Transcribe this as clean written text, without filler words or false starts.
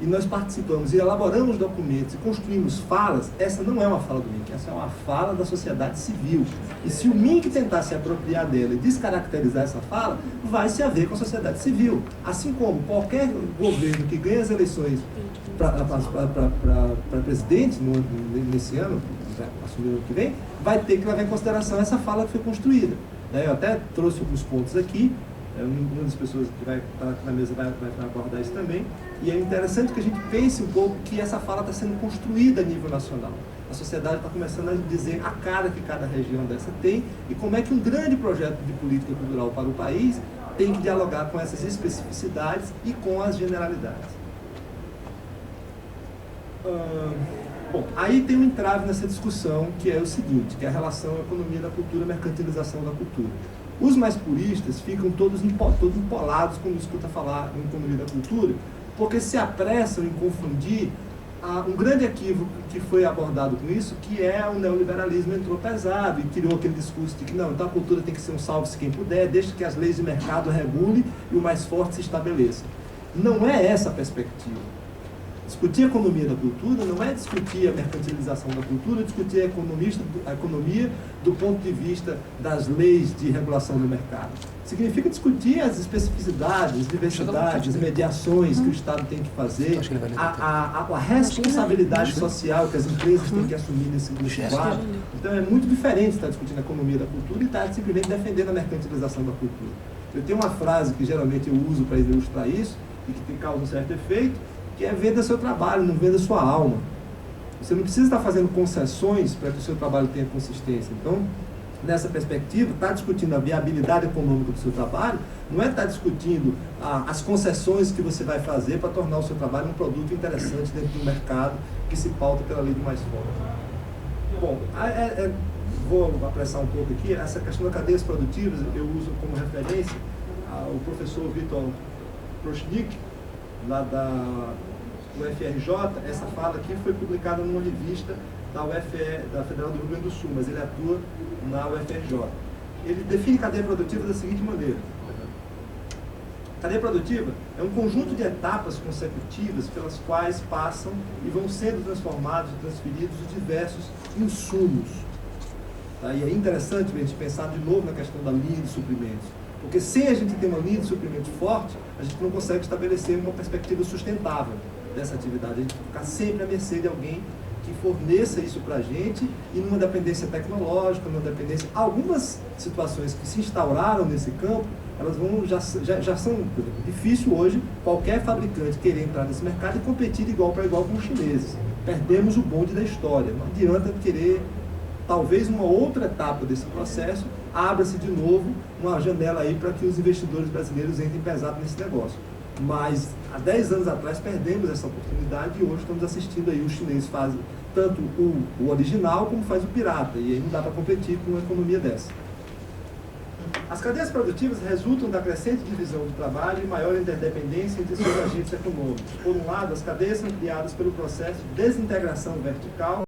e nós participamos e elaboramos documentos e construímos falas, essa não é uma fala do MINC, essa é uma fala da sociedade civil. E se o MINC tentar se apropriar dela e descaracterizar essa fala, vai se haver com a sociedade civil. Assim como qualquer governo que ganha as eleições para presidente nesse ano, assumir o ano que vem, vai ter que levar em consideração essa fala que foi construída. Eu até trouxe alguns pontos aqui, uma das pessoas que vai estar aqui na mesa vai abordar isso também, e é interessante que a gente pense um pouco que essa fala está sendo construída a nível nacional. A sociedade está começando a dizer a cara que cada região dessa tem e como é que um grande projeto de política cultural para o país tem que dialogar com essas especificidades e com as generalidades. Bom, aí tem um entrave nessa discussão, que é o seguinte, que é a relação economia da cultura, mercantilização da cultura. Os mais puristas ficam todos empolados quando escutam falar em economia da cultura, porque se apressam em confundir um grande equívoco que foi abordado com isso, que é o neoliberalismo entrou pesado e criou aquele discurso de que não, então a cultura tem que ser um salve-se quem puder, deixa que as leis de mercado regulem e o mais forte se estabeleça. Não é essa a perspectiva. Discutir a economia da cultura não é discutir a mercantilização da cultura, discutir a economia do ponto de vista das leis de regulação do mercado. Significa discutir as especificidades, diversidades, mediações que o Estado tem que fazer, a responsabilidade social que as empresas têm que assumir nesse quadro. Então é muito diferente estar discutindo a economia da cultura e estar simplesmente defendendo a mercantilização da cultura. Eu tenho uma frase que geralmente eu uso para ilustrar isso e que causa um certo efeito, que é venda seu trabalho, não venda sua alma. Você não precisa estar fazendo concessões para que o seu trabalho tenha consistência. Então, nessa perspectiva, estar discutindo a viabilidade econômica do seu trabalho não é estar discutindo as concessões que você vai fazer para tornar o seu trabalho um produto interessante dentro do mercado que se pauta pela lei do mais forte. Bom, vou apressar um pouco aqui. Essa questão das cadeias produtivas, eu uso como referência o professor Vitor Prochnik, lá da UFRJ. Essa fala aqui foi publicada numa revista da Federal do Rio Grande do Sul, mas ele atua na UFRJ. Ele define cadeia produtiva da seguinte maneira: cadeia produtiva é um conjunto de etapas consecutivas pelas quais passam e vão sendo transformados e transferidos os diversos insumos. Tá? E é interessante a gente pensar de novo na questão da linha de suprimentos, porque sem a gente ter uma linha de suprimentos forte, a gente não consegue estabelecer uma perspectiva sustentável dessa atividade. A gente fica sempre à mercê de alguém que forneça isso para a gente e numa dependência tecnológica, numa dependência... Algumas situações que se instauraram nesse campo, elas já são difícil hoje qualquer fabricante querer entrar nesse mercado e competir de igual para igual com os chineses. Perdemos o bonde da história. Não adianta querer... Talvez uma outra etapa desse processo abra-se de novo uma janela aí para que os investidores brasileiros entrem pesado nesse negócio. Mas há 10 anos atrás perdemos essa oportunidade e hoje estamos assistindo aí os chineses fazem tanto o original como faz o pirata, e aí não dá para competir com uma economia dessa. As cadeias produtivas resultam da crescente divisão do trabalho e maior interdependência entre seus agentes econômicos. Por um lado, as cadeias são criadas pelo processo de desintegração vertical